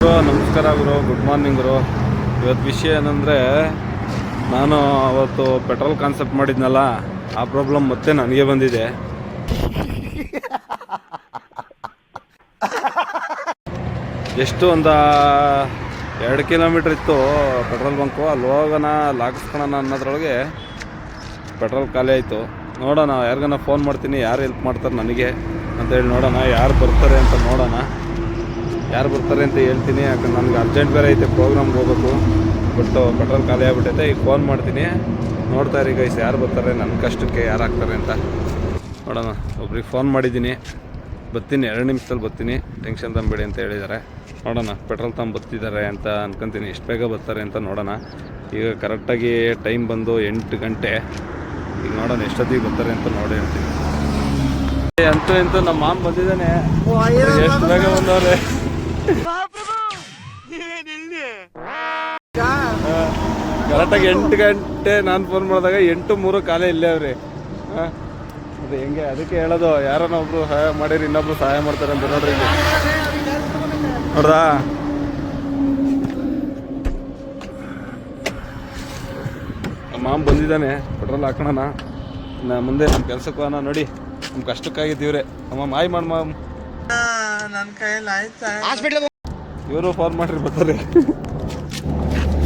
ಗುರು, ನಮಸ್ಕಾರ ಗುರು, good morning ಗುರು. ಇವತ್ತು ವಿಷಯ ಏನಂದರೆ, ನಾನು ಅವತ್ತು ಪೆಟ್ರೋಲ್ ಕಾನ್ಸೆಪ್ಟ್ ಮಾಡಿದ್ನಲ್ಲ, ಆ ಪ್ರಾಬ್ಲಮ್ ಮತ್ತೆ ನನಗೆ ಬಂದಿದೆ. ಎಷ್ಟು ಒಂದು 2 ಕಿಲೋಮೀಟ್ರ್ ಇತ್ತು ಪೆಟ್ರೋಲ್ ಬಂಕು. ಅಲ್ಲಿ ಹೋಗೋಣ ಹಾಕಿಸ್ಕೊಳ್ಳೋಣ ಅನ್ನೋದ್ರೊಳಗೆ ಪೆಟ್ರೋಲ್ ಖಾಲಿ ಆಯಿತು. ನೋಡೋಣ, ಯಾರಿಗಾನ ಫೋನ್ ಮಾಡ್ತೀನಿ, ಯಾರು ಹೆಲ್ಪ್ ಮಾಡ್ತಾರೆ ನನಗೆ ಅಂತೇಳಿ ನೋಡೋಣ. ಯಾರು ಬರ್ತಾರೆ ಅಂತ ನೋಡೋಣ, ಯಾರು ಬರ್ತಾರೆ ಅಂತ ಹೇಳ್ತೀನಿ. ಯಾಕಂದ್ರೆ ನನಗೆ ಅರ್ಜೆಂಟ್ ಬೇರೆ ಐತೆ, ಪ್ರೋಗ್ರಾಮ್ಗೆ ಹೋಗ್ಬೇಕು. ಬಟ್ ಪೆಟ್ರೋಲ್ ಖಾಲಿ ಆಗ್ಬಿಟ್ಟೈತೆ. ಈಗ ಫೋನ್ ಮಾಡ್ತೀನಿ, ನೋಡ್ತಾ ಇರಿ ಗೈಸ್, ಯಾರು ಬರ್ತಾರೆ ನನ್ನ ಕಷ್ಟಕ್ಕೆ, ಯಾರು ಆಗ್ತಾರೆ ಅಂತ ನೋಡೋಣ. ಒಬ್ರಿಗೆ ಫೋನ್ ಮಾಡಿದ್ದೀನಿ, ಬರ್ತೀನಿ, 2 ನಿಮಿಷದಲ್ಲಿ ಬರ್ತೀನಿ, ಟೆನ್ಷನ್ ತಂಬೇಡಿ ಅಂತ ಹೇಳಿದ್ದಾರೆ. ನೋಡೋಣ, ಪೆಟ್ರೋಲ್ ಬರ್ತಿದ್ದಾರೆ ಅಂತ ಅನ್ಕೊತೀನಿ. ಎಷ್ಟು ಬೇಗ ಬರ್ತಾರೆ ಅಂತ ನೋಡೋಣ. ಈಗ ಕರೆಕ್ಟಾಗಿ ಟೈಮ್ ಬಂದು 8 ಗಂಟೆ. ಈಗ ನೋಡೋಣ ಎಷ್ಟೊತ್ತಿಗೆ ಬರ್ತಾರೆ ಅಂತ ನೋಡಿ ಹೇಳ್ತೀನಿ. ಅಂತೂ ನಮ್ಮ ಮಾಮ ಬಂದಿದ್ದಾನೆ, ಎಷ್ಟು ಬೇಗ ಬಂದವ್ರೆ. ಕರೆಕ್ಟಾಗಿ 8 ಗಂಟೆ ನಾನು ಫೋನ್ ಮಾಡಿದಾಗ 8:03 ಕಾಲೇ ಇಲ್ಲೇ ಅವ್ರಿ. ಅದು ಹೆಂಗೆ, ಅದಕ್ಕೆ ಹೇಳೋದು, ಯಾರನ್ನ ಒಬ್ರು ಸಹಾಯ ಮಾಡಿರಿ, ಇನ್ನೊಬ್ರು ಸಹಾಯ ಮಾಡ್ತಾರೆ ಅಂತ. ನೋಡ್ರಿ ಇಲ್ಲಿ ನೋಡ್ರಾ, ನಮ್ಮ ಮಾಮ ಬಂದಿದ್ದಾನೆ. ಪೆಟ್ರೋಲ್ ಹಾಕೋಣ, ಮುಂದೆ ನಮ್ಮ ಕೆಲ್ಸಕ್ಕೆ ಹೋಗೋಣ. ನೋಡಿ, ನಮ್ಮ ಕಷ್ಟಕ್ಕಾಗಿದ್ದೀವ್ರೆ. ಅಮ್ಮ ಮಾಯ್ ಮಾಮ್, ನನ್ನ ಕೈಯಲ್ಲಿ ಆಯ್ತಾ. ಇವರು ಫೋನ್ ಮಾಡ್ರಿ ಬರ್ತಾರೆ.